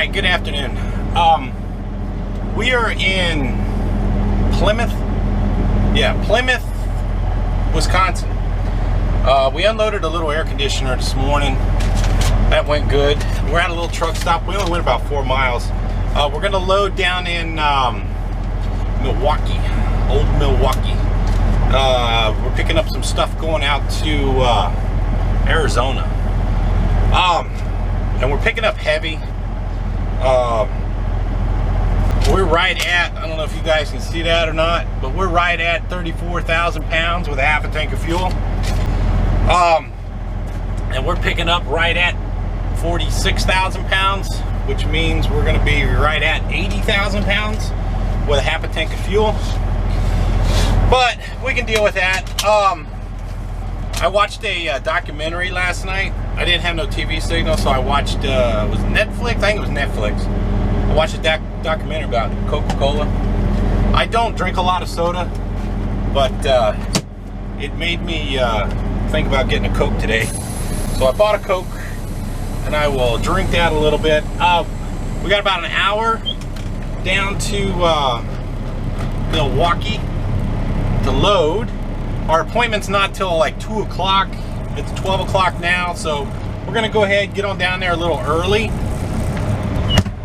right, good afternoon. We are in Plymouth, Wisconsin. We unloaded a little air conditioner this morning. That went good. We're at a little truck stop. We only went about 4 miles. We're gonna load down in Milwaukee, old Milwaukee. We're picking up some stuff going out to Arizona. And we're picking up heavy. We're right at, I don't know if you guys can see that or not, but we're right at 34,000 pounds with a half a tank of fuel. And we're picking up right at 46,000 pounds, which means we're going to be right at 80,000 pounds with a half a tank of fuel. But we can deal with that. I watched a documentary last night. I didn't have no TV signal, so I watched, was it Netflix? I think it was Netflix. I watched a documentary about Coca-Cola. I don't drink a lot of soda, but it made me think about getting a Coke today. So I bought a Coke, and I will drink that a little bit. We got about an hour down to Milwaukee to load. Our appointment's not till like 2 o'clock. It's 12 o'clock now, so we're gonna go ahead and get on down there a little early.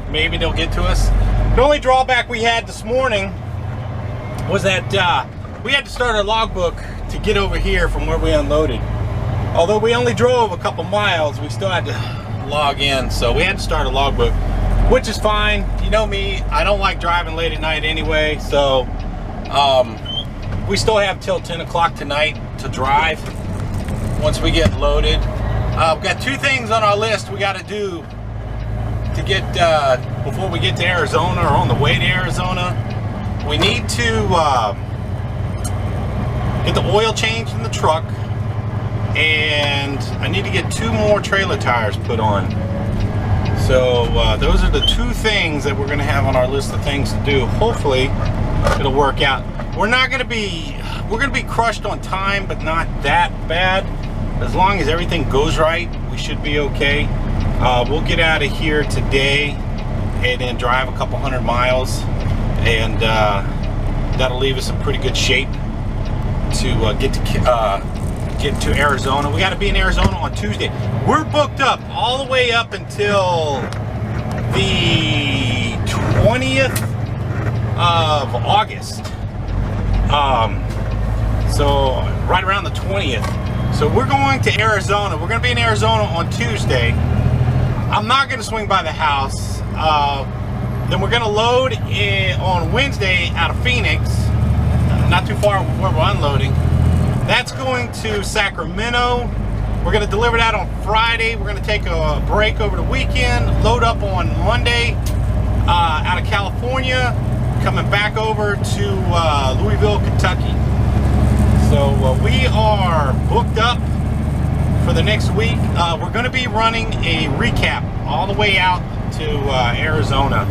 Maybe they'll get to us. The only drawback we had this morning was that we had to start our logbook to get over here from where we unloaded. Although we only drove a couple miles, we still had to log in, so we had to start a logbook, which is fine. You know me, I don't like driving late at night anyway, so we still have till 10 o'clock tonight to drive once we get loaded. We've got 2 things on our list we got to do to get before we get to Arizona, or on the way to Arizona. We need to get the oil changed in the truck, and I need to get 2 more trailer tires put on. So those are the 2 things that we're going to have on our list of things to do. Hopefully it'll work out. We're going to be crushed on time, but not that bad. As long as everything goes right, we should be okay. We'll get out of here today and then drive a couple 100 miles, and that'll leave us in pretty good shape to get to Arizona. We got to be in Arizona on Tuesday. We're booked up all the way up until the 20th of August. So right around the 20th. So we're going to Arizona. We're going to be in Arizona on Tuesday. I'm not going to swing by the house. Then we're going to load on Wednesday out of Phoenix, not too far from where we're unloading. That's going to Sacramento. We're going to deliver that on Friday. We're going to take a break over the weekend, load up on Monday out of California, coming back over to Louisville, Kentucky. So we are booked up for the next week. We're going to be running a recap all the way out to Arizona,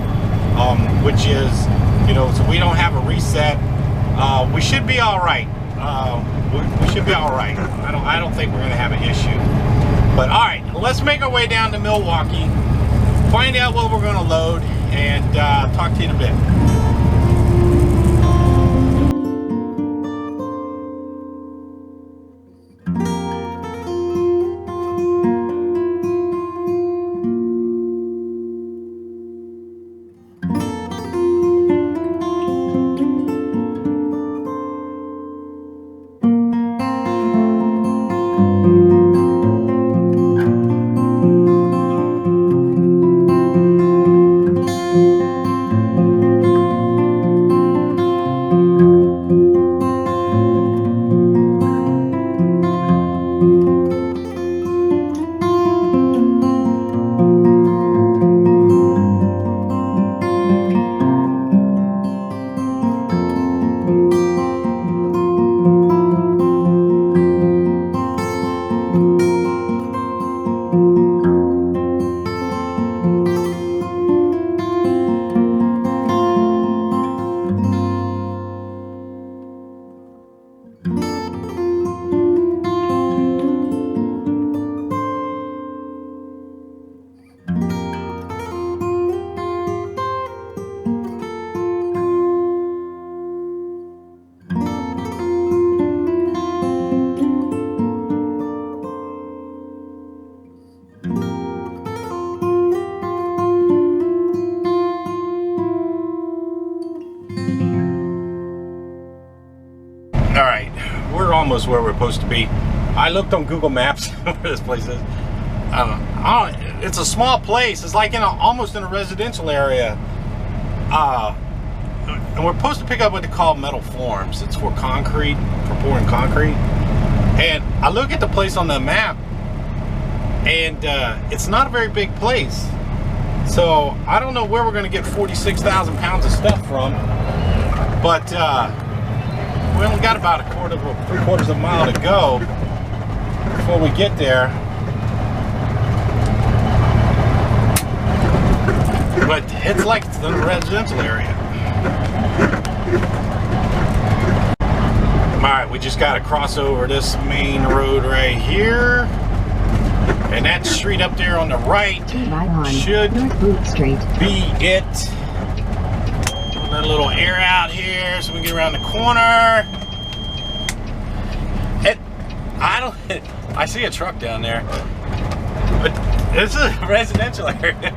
which is, so we don't have a reset. We should be all right. We should be all right. I don't think we're going to have an issue. But all right, let's make our way down to Milwaukee, find out what we're going to load, and talk to you in a bit. All right, we're almost where we're supposed to be. I looked on Google Maps where this place is. It's a small place. It's like almost in a residential area. And we're supposed to pick up what they call metal forms. It's for concrete, for pouring concrete. And I look at the place on the map, and it's not a very big place. So I don't know where we're going to get 46,000 pounds of stuff from. But we only got about three-quarters of a mile to go before we get there. But it's like it's in a residential area. Alright, we just got to cross over this main road right here. And that street up there on the right should be it. Let a little air out here so we can get around the corner. I see a truck down there. But this is a residential area.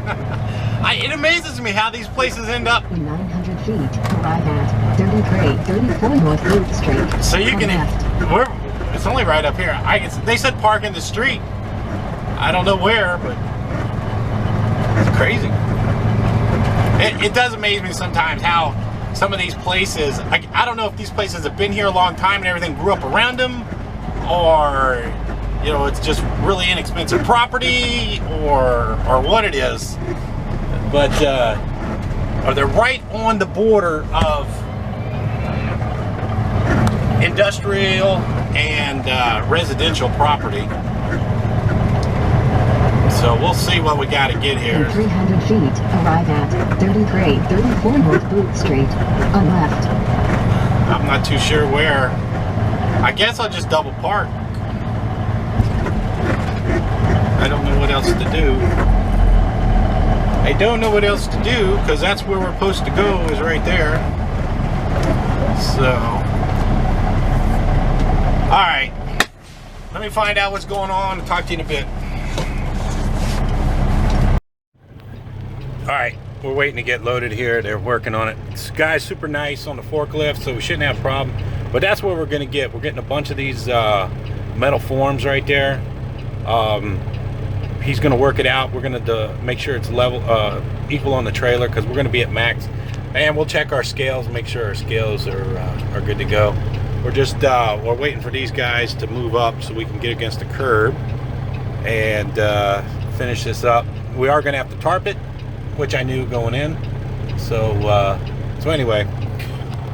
It amazes me how these places end up. In 900 feet, arrive at 3334 North Root Street. So you can, it's only right up here. They said park in the street. I don't know where, but it's crazy. It does amaze me sometimes how some of these places, I don't know if these places have been here a long time and everything grew up around them, or, you know, it's just really inexpensive property, or what it is. But they're right on the border of industrial and residential property. So we'll see what we got to get here. In 300 feet, arrive at 3334 North Root Street, on left. I'm not too sure where. I guess I'll just double park. I don't know what else to do. I don't know what else to do, because that's where we're supposed to go, is right there. So, alright. Let me find out what's going on and talk to you in a bit. Alright, we're waiting to get loaded here. They're working on it. This guy's super nice on the forklift, so we shouldn't have a problem. But that's what we're going to get. We're getting a bunch of these metal forms right there. He's going to work it out. We're going to make sure it's level, equal on the trailer, because we're going to be at max. And we'll check our scales, make sure our scales are good to go. We're just we're waiting for these guys to move up so we can get against the curb and finish this up. We are going to have to tarp it, which I knew going in. So anyway,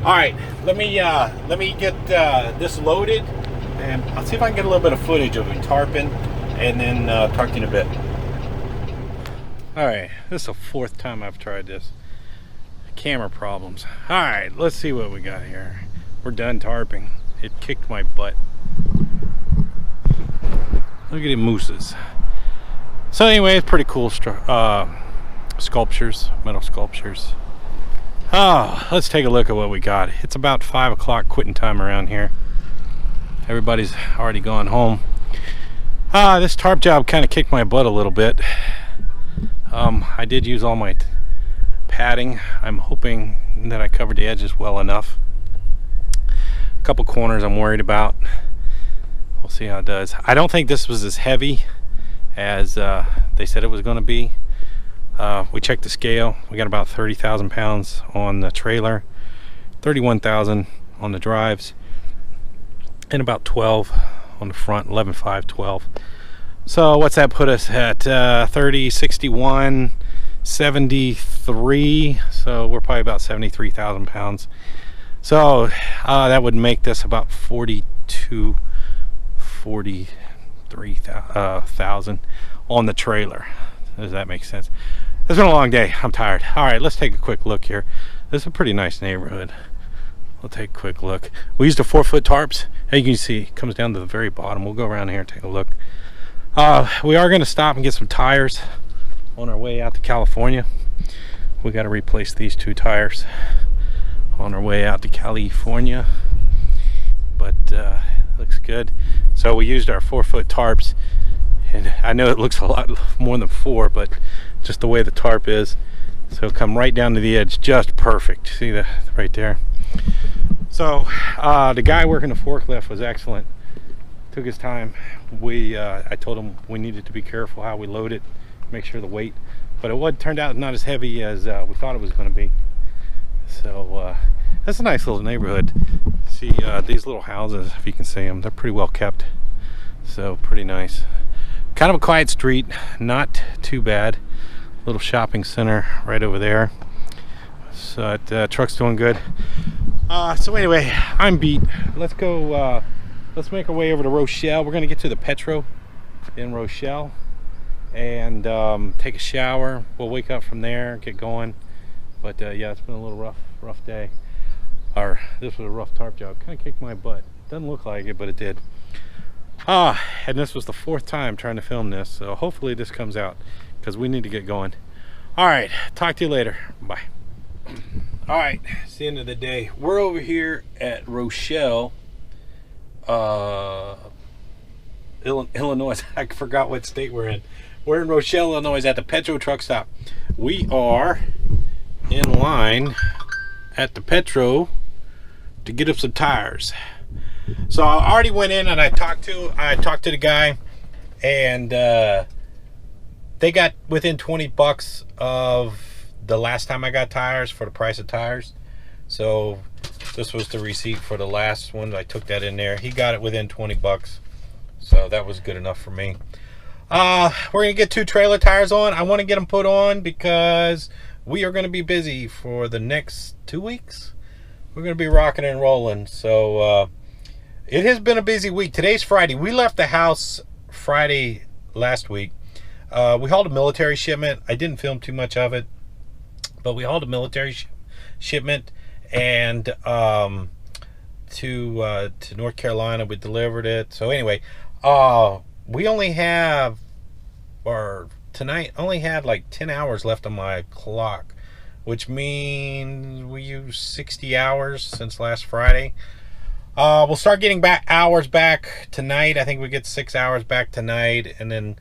all right. Let me get this loaded, and I'll see if I can get a little bit of footage of me tarping, and then talk to you in a bit. All right, this is the fourth time I've tried this. Camera problems. All right, let's see what we got here. We're done tarping. It kicked my butt. Look at the mooses. So anyway, it's pretty cool sculptures, metal sculptures. Oh, let's take a look at what we got. It's about 5 o'clock quitting time around here. Everybody's already gone home. This tarp job kind of kicked my butt a little bit. I did use all my padding. I'm hoping that I covered the edges well enough. A couple corners I'm worried about. We'll see how it does. I don't think this was as heavy as they said it was going to be. We checked the scale. We got about 30,000 pounds on the trailer, 31,000 on the drives, and about 12 on the front, 11.5, 12. So what's that put us at? 30, 61, 73. So we're probably about 73,000 pounds. So that would make this about 42, 43,000 on the trailer. Does that make sense? It's been a long day. I'm tired. All right, let's take a quick look here. This is a pretty nice neighborhood. We'll take a quick look. We used the 4-foot tarps. As you can see, it comes down to the very bottom. We'll go around here and take a look. We are going to stop and get some tires on our way out to California. We got to replace these 2 tires on our way out to California. But looks good. So we used our 4-foot tarps. And I know it looks a lot more than 4, but just the way the tarp is. So come right down to the edge, just perfect. See that right there? So the guy working the forklift was excellent. Took his time. I told him we needed to be careful how we load it, make sure the weight, but it turned out not as heavy as we thought it was going to be. So that's a nice little neighborhood. See these little houses, if you can see them, they're pretty well kept. So pretty nice. Kind of a quiet street, not too bad. Little shopping center right over there. So truck's doing good. So anyway, I'm beat. Let's go. Let's make our way over to Rochelle. We're gonna get to the Petro in Rochelle and take a shower. We'll wake up from there, get going. But yeah, it's been a little rough day. This was a rough tarp job. Kind of kicked my butt. Doesn't look like it, but it did. And this was the 4th time trying to film this, so hopefully this comes out because we need to get going. All right, talk to you later. Bye. All right, it's the end of the day. We're over here at Rochelle, Illinois. I forgot what state we're in. We're in Rochelle, Illinois at the Petro truck stop. We are in line at the Petro to get up some tires. So I already went in and I talked to the guy, and they got within 20 bucks of the last time I got tires for the price of tires. So this was the receipt for the last one. I took that in there. He got it within 20 bucks. So that was good enough for me. We're gonna get 2 trailer tires on. I want to get them put on because we are going to be busy for the next 2 weeks. We're going to be rocking and rolling. So it has been a busy week. Today's Friday. We left the house Friday last week. We hauled a military shipment. I didn't film too much of it, but we hauled a military shipment and to North Carolina. We delivered it. So anyway, we only have, or tonight only had like 10 hours left on my clock, which means we used 60 hours since last Friday. We'll start getting hours back tonight. I think we get 6 hours back tonight, and then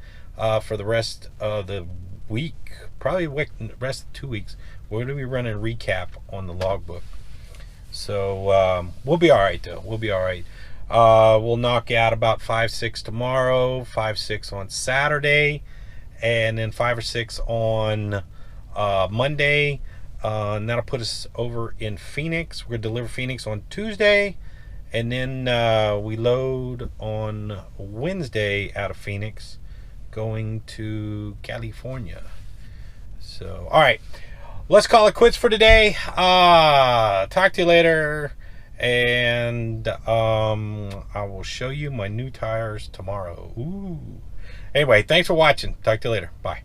for the rest of the week, probably the rest of 2 weeks, we're going to be running recap on the logbook. So we'll be all right though. We'll be all right. We'll knock out about 5-6 tomorrow, 5-6 on Saturday, and then 5 or 6 on Monday. And that'll put us over in Phoenix. We're going to deliver Phoenix on Tuesday, and then we load on Wednesday out of Phoenix, going to California. So, all right, let's call it quits for today. Talk to you later, and I will show you my new tires tomorrow. Ooh. Anyway, thanks for watching. Talk to you later. Bye.